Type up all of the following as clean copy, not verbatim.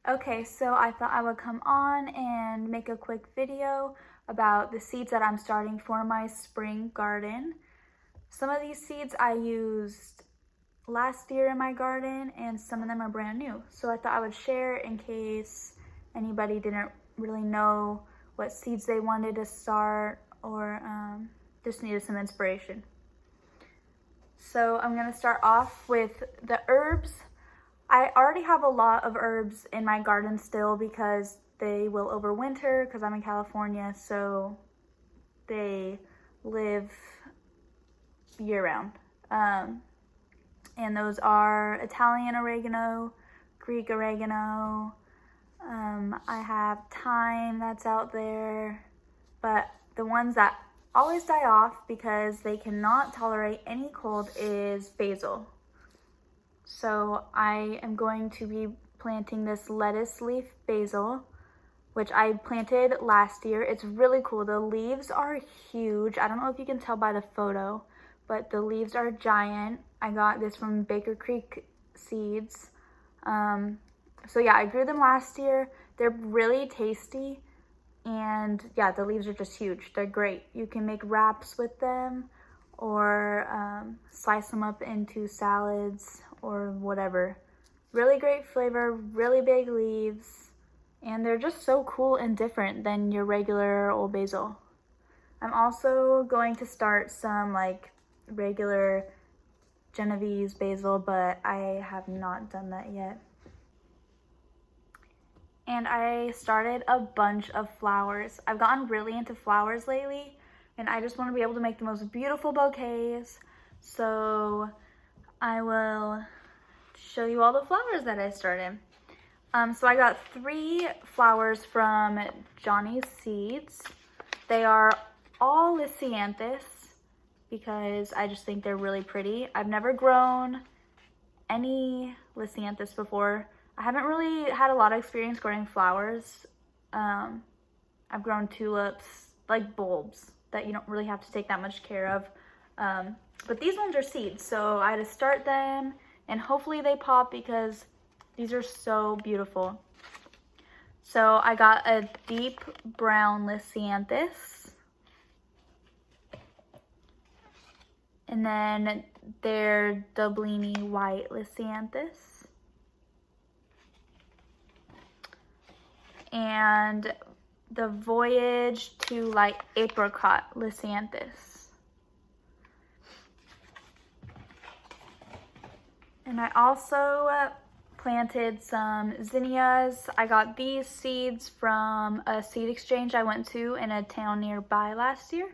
Okay, so I thought I would come on and make a quick video about the seeds that I'm starting for my spring garden. Some of these seeds I used last year in my garden and some of them are brand new. So I thought I would share in case anybody didn't really know what seeds they wanted to start or just needed some inspiration. So I'm gonna start off with the herbs. I already have a lot of herbs in my garden still because they will overwinter because I'm in California, so they live year-round. And those are Italian oregano, Greek oregano, I have thyme that's out there, but the ones that always die off because they cannot tolerate any cold is basil. So I am going to be planting this lettuce leaf basil, which I planted last year. It's really cool. The leaves are huge. I don't know if you can tell by the photo, but the leaves are giant. I got this from Baker Creek Seeds. So yeah, I grew them last year. They're really tasty. And yeah, the leaves are just huge. They're great. You can make wraps with them or slice them up into salads or whatever. Really great flavor, really big leaves, and they're just so cool and different than your regular old basil. I'm also going to start some like regular Genovese basil, but I have not done that yet. And I started a bunch of flowers. I've gotten really into flowers lately, and I just want to be able to make the most beautiful bouquets. So I will show you all the flowers that I started. So I got 3 flowers from Johnny's Seeds. They are all Lisianthus because I just think they're really pretty. I've never grown any Lisianthus before. I haven't really had a lot of experience growing flowers. I've grown tulips, like bulbs that you don't really have to take that much care of. But these ones are seeds, so I had to start them and hopefully they pop because these are so beautiful. So I got a deep brown Lisianthus. And then their Dublini white Lisianthus. And the Voyage to Light Apricot Lisianthus. And I also planted some zinnias. I got these seeds from a seed exchange I went to in a town nearby last year.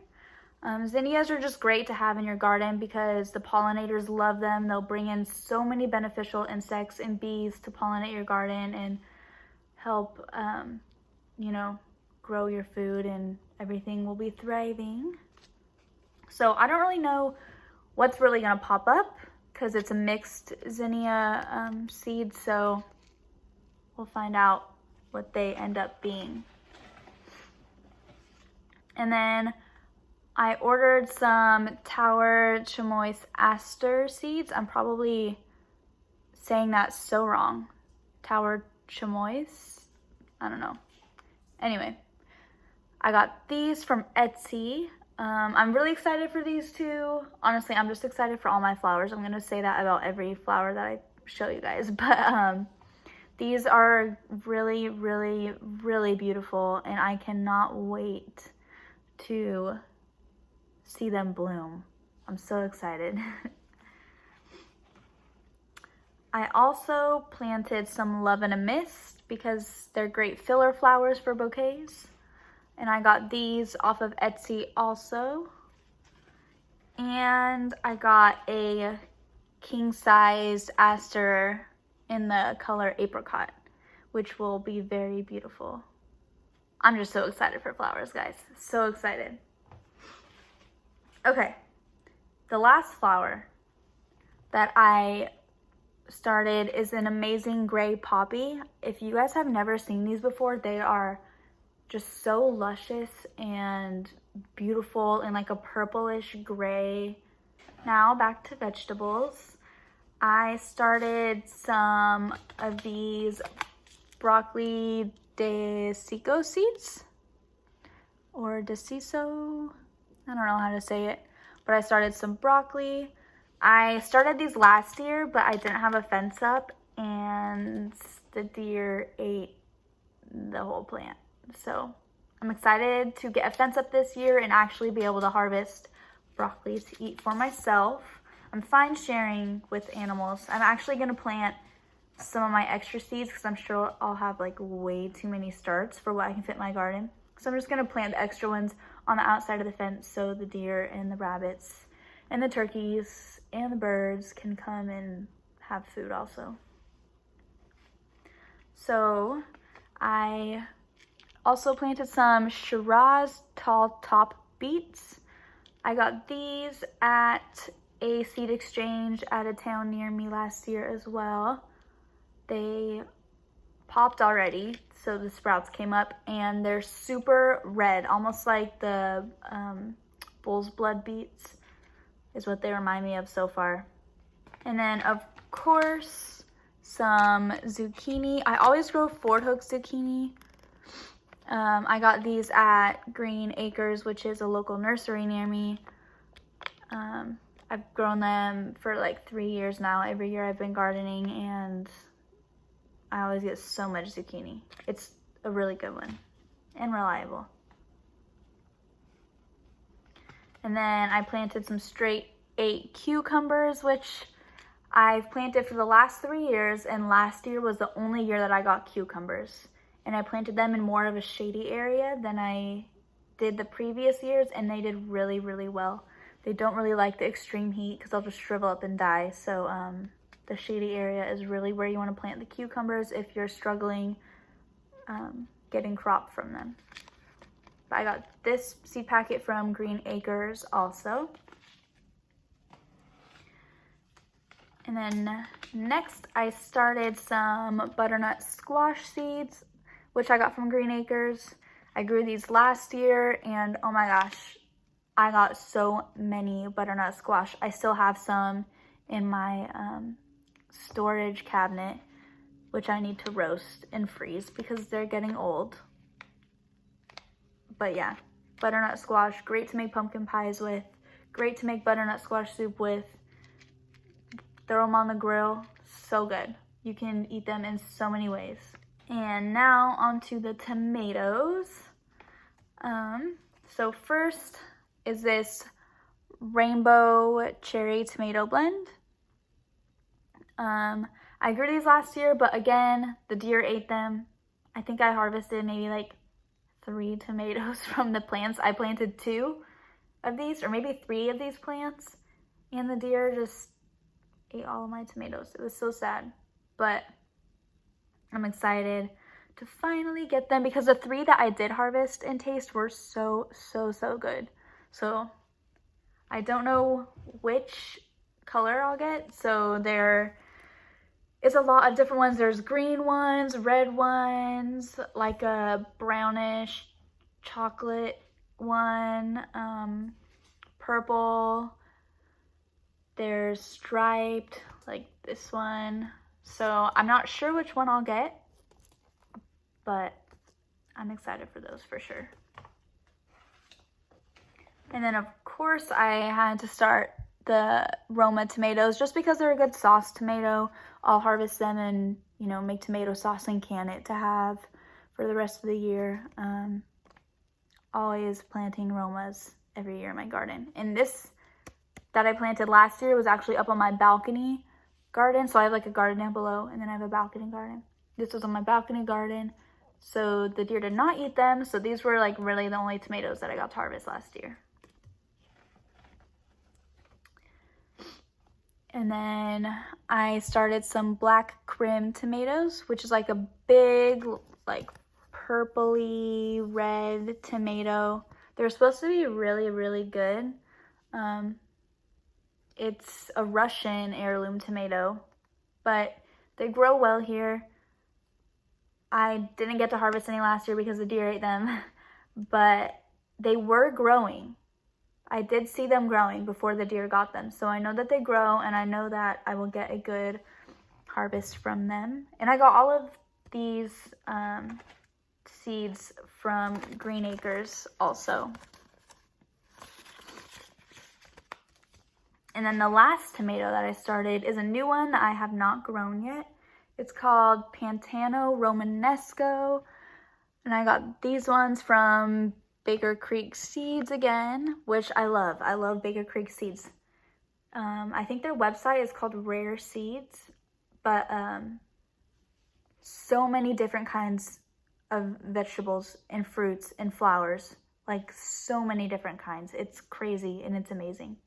Zinnias are just great to have in your garden because the pollinators love them. They'll bring in so many beneficial insects and bees to pollinate your garden and help, you know, grow your food, and everything will be thriving. So I don't really know what's really gonna pop up because it's a mixed zinnia seed, so we'll find out what they end up being. And then I ordered some Tower Chamois Aster seeds. I'm probably saying that so wrong. Tower Chamois? I don't know. Anyway, I got these from Etsy. I'm really excited for these two. Honestly, I'm just excited for all my flowers. I'm gonna say that about every flower that I show you guys. But these are really, really, really beautiful, and I cannot wait to see them bloom. I'm so excited. I also planted some Love in a Mist because they're great filler flowers for bouquets. And I got these off of Etsy also. And I got a king-sized aster in the color apricot, which will be very beautiful. I'm just so excited for flowers, guys. So excited. Okay, the last flower that I started is an amazing gray poppy. If you guys have never seen these before, they are just so luscious and beautiful in like a purplish gray. Now back to vegetables. I started some of these broccoli desico seeds, or desiso, I don't know how to say it, but I started some broccoli. I started these last year, but I didn't have a fence up, and the deer ate the whole plant. So I'm excited to get a fence up this year and actually be able to harvest broccoli to eat for myself. I'm fine sharing with animals. I'm actually gonna plant some of my extra seeds because I'm sure I'll have like way too many starts for what I can fit in my garden. So I'm just gonna plant the extra ones on the outside of the fence so the deer and the rabbits and the turkeys and the birds can come and have food also. So I also planted some Shiraz tall top beets. I got these at a seed exchange at a town near me last year as well. They popped already, so the sprouts came up, and they're super red, almost like the bull's blood beets is what they remind me of so far. And then of course some zucchini. I always grow Ford Hook zucchini. I got these at Green Acres, which is a local nursery near me. I've grown them for like 3 years now. Every year I've been gardening, and I always get so much zucchini. It's a really good one and reliable. And then I planted some straight 8 cucumbers, which I've planted for the last 3 years, and last year was the only year that I got cucumbers. And I planted them in more of a shady area than I did the previous years, and they did really, really well. They don't really like the extreme heat because they'll just shrivel up and die. So the shady area is really where you want to plant the cucumbers if you're struggling getting crop from them. But I got this seed packet from Green Acres also. And then next I started some butternut squash seeds, which I got from Green Acres. I grew these last year, and oh my gosh, I got so many butternut squash. I still have some in my storage cabinet, which I need to roast and freeze because they're getting old. But yeah, butternut squash, great to make pumpkin pies with, great to make butternut squash soup with. Throw them on the grill, so good. You can eat them in so many ways. And now onto the tomatoes. So first is this rainbow cherry tomato blend. I grew these last year, but again, the deer ate them. I think I harvested maybe like 3 tomatoes from the plants. I planted 2 of these, or maybe 3 of these plants, and the deer just ate all of my tomatoes. It was so sad, but I'm excited to finally get them because the 3 that I did harvest and taste were so good. So I don't know which color I'll get. So there is a lot of different ones. There's green ones, red ones, like a brownish chocolate one, purple. There's striped, like this one. So I'm not sure which one I'll get, but I'm excited for those for sure. And then of course I had to start the Roma tomatoes just because they're a good sauce tomato. I'll harvest them and, you know, make tomato sauce and can it to have for the rest of the year. Always planting Romas every year in my garden. And this that I planted last year was actually up on my balcony garden. So I have like a garden down below, and then I have a balcony garden. This was on my balcony garden. So the deer did not eat them. So these were like really the only tomatoes that I got to harvest last year. And then I started some black Krim tomatoes, which is like a big, like purpley red tomato. They're supposed to be really, really good. It's a Russian heirloom tomato, but they grow well here. I didn't get to harvest any last year because the deer ate them, but they were growing. I did see them growing before the deer got them. So I know that they grow, and I know that I will get a good harvest from them. And I got all of these seeds from Green Acres also. And then the last tomato that I started is a new one that I have not grown yet. It's called Pantano Romanesco. And I got these ones from Baker Creek Seeds again, which I love. I love Baker Creek Seeds. I think their website is called Rare Seeds, but so many different kinds of vegetables and fruits and flowers, like so many different kinds. It's crazy and it's amazing.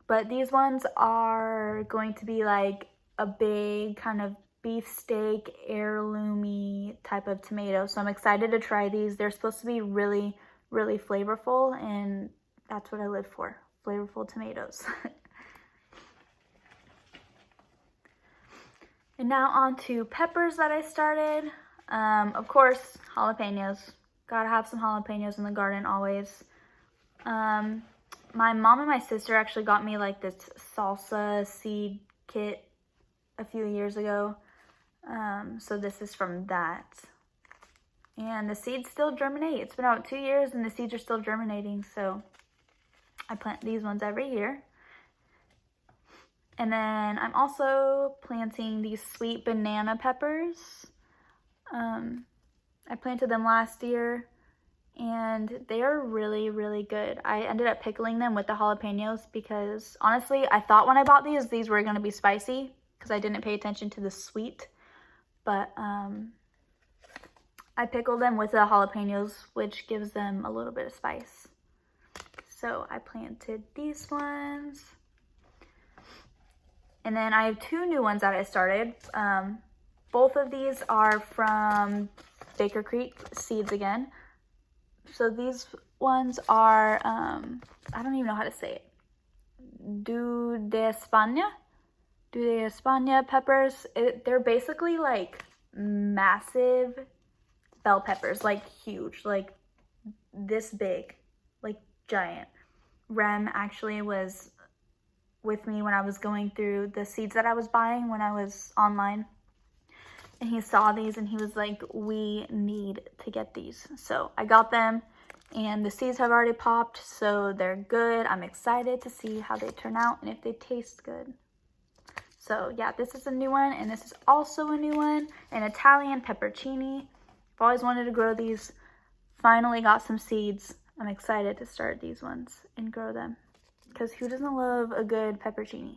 But these ones are going to be like a big kind of beefsteak, heirloomy type of tomato. So I'm excited to try these. They're supposed to be really, really flavorful, and that's what I live for, flavorful tomatoes. And now on to peppers that I started. Of course, jalapenos. Gotta have some jalapenos in the garden always. My mom and my sister actually got me like this salsa seed kit a few years ago. So this is from that. And the seeds still germinate. It's been about 2 years and the seeds are still germinating. So I plant these ones every year. And then I'm also planting these sweet banana peppers. I planted them last year and they are really, really good. I ended up pickling them with the jalapenos because honestly, I thought when I bought these were gonna be spicy because I didn't pay attention to the sweet. But I pickled them with the jalapenos, which gives them a little bit of spice. So I planted these ones. And then I have 2 new ones that I started. Both of these are from Baker Creek Seeds again. So these ones are, I don't even know how to say it. Du de España peppers. They're basically like massive bell peppers, like huge, like this big, like giant. Rem actually was with me when I was going through the seeds that I was buying when I was online. And he saw these and he was like, we need to get these. So I got them and the seeds have already popped, so they're good. I'm excited to see how they turn out and if they taste good. So yeah, this is a new one and this is also a new one, an Italian peppercini. I've always wanted to grow these. Finally got some seeds. I'm excited to start these ones and grow them because who doesn't love a good peppercini?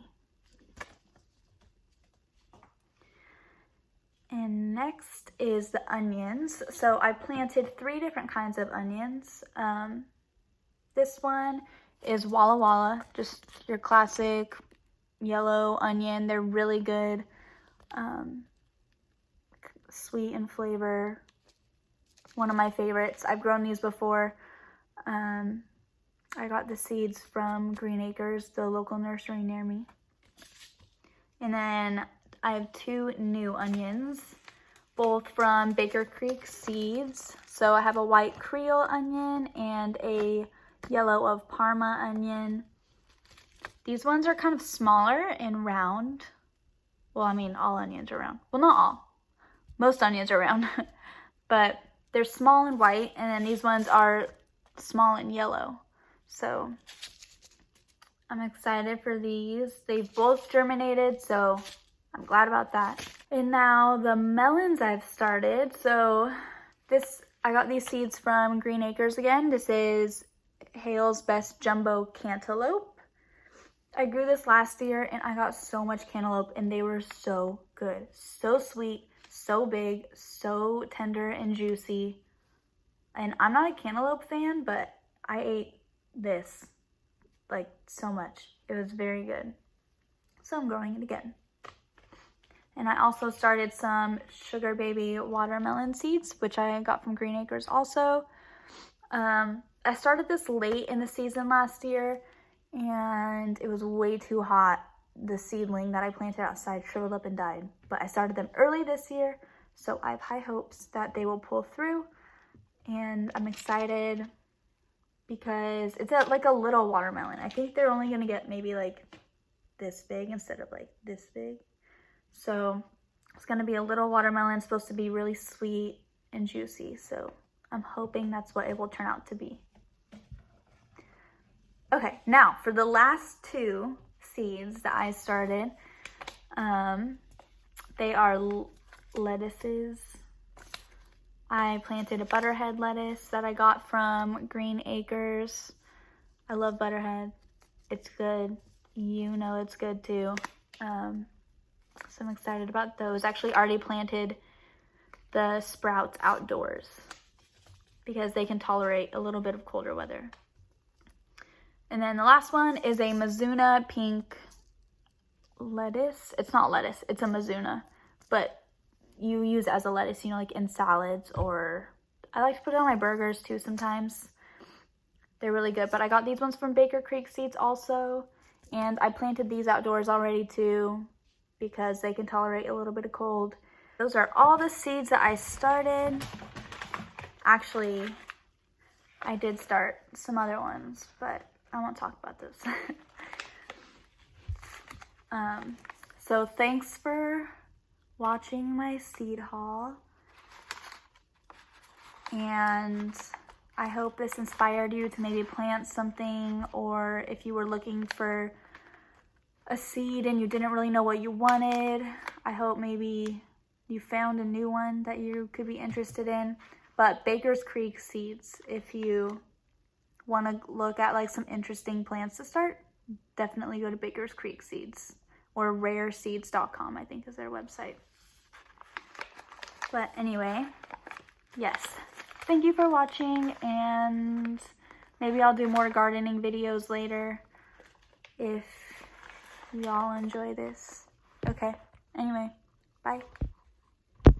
And next is the onions. So I planted 3 different kinds of onions. This one is Walla Walla, just your classic yellow onion. They're really good, sweet in flavor. One of my favorites. I've grown these before. I got the seeds from Green Acres, the local nursery near me. And then I have 2 new onions, both from Baker Creek Seeds. So I have a white Creole onion and a yellow of Parma onion. These ones are kind of smaller and round. Well, I mean, all onions are round. Well, not all. Most onions are round. But they're small and white, and then these ones are small and yellow. So I'm excited for these. They've both germinated, so I'm glad about that. And now the melons I've started. So I got these seeds from Green Acres again. This is Hale's Best Jumbo Cantaloupe. I grew this last year and I got so much cantaloupe and they were so good. So sweet, so big, so tender and juicy. And I'm not a cantaloupe fan, but I ate this like so much. It was very good. So I'm growing it again. And I also started some Sugar Baby watermelon seeds, which I got from Green Acres also. I started this late in the season last year and it was way too hot. The seedling that I planted outside shriveled up and died. But I started them early this year, so I have high hopes that they will pull through. And I'm excited because it's like a little watermelon. I think they're only gonna get maybe like this big instead of like this big. So It's gonna be a little watermelon, it's supposed to be really sweet and juicy, so I'm hoping that's what it will turn out to be. Okay, now for the last 2 seeds that I started, they are lettuces. I planted a butterhead lettuce that I got from Green Acres. I love butterhead. It's good. You know it's good too. So I'm excited about those. Actually already planted the sprouts outdoors because they can tolerate a little bit of colder weather. And then the last one is a Mizuna pink lettuce. It's not lettuce, it's a Mizuna, but you use as a lettuce, you know, like in salads, or I like to put it on my burgers too sometimes. They're really good, but I got these ones from Baker Creek Seeds also, and I planted these outdoors already too because they can tolerate a little bit of cold. Those are all the seeds that I started. Actually, I did start some other ones, but I won't talk about those. So thanks for watching my seed haul, and I hope this inspired you to maybe plant something, or if you were looking for a seed and you didn't really know what you wanted, I hope maybe you found a new one that you could be interested in. But Baker's Creek Seeds, if you want to look at like some interesting plants to start, definitely go to Baker's Creek Seeds, or rareseeds.com, I think is their website. But anyway, yes, thank you for watching, and maybe I'll do more gardening videos later if y'all enjoy this. Okay, anyway, bye.